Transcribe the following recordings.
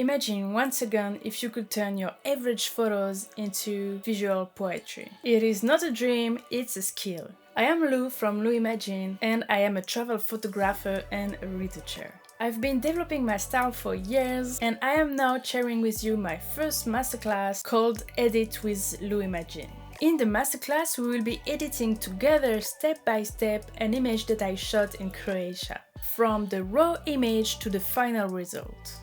Imagine once again if you could turn your average photos into visual poetry. It is not a dream, it's a skill. I am Lou from Lou Imag'in, and I am a travel photographer and a retoucher. I've been developing my style for years, and I am now sharing with you my first masterclass called Edit with Lou Imag'in. In the masterclass, we will be editing together step by step an image that I shot in Croatia, from the raw image to the final result.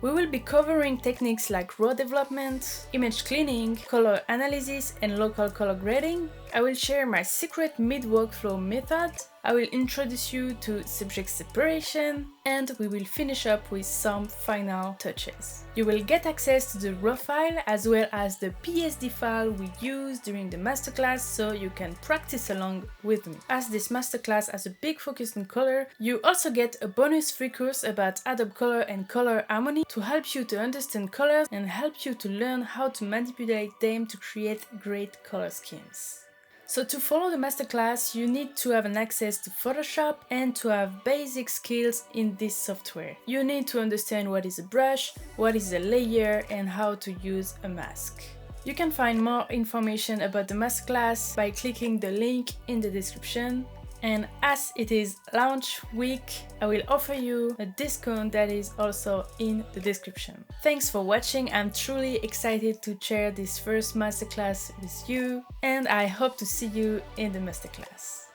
We will be covering techniques like raw development, image cleaning, color analysis, and local color grading. I will share my secret mid-workflow method. I will introduce you to subject separation, and we will finish up with some final touches. You will get access to the raw file as well as the PSD file we use during the masterclass, so you can practice along with me. As this masterclass has a big focus on color, you also get a bonus free course about Adobe Color and Color Harmony to help you to understand colors and help you to learn how to manipulate them to create great color schemes. So to follow the masterclass, you need to have an access to Photoshop and to have basic skills in this software. You need to understand what is a brush, what is a layer, and how to use a mask. You can find more information about the masterclass by clicking the link in the description. And as it is launch week, I will offer you a discount that is also in the description. Thanks for watching. I'm truly excited to share this first masterclass with you, and I hope to see you in the masterclass.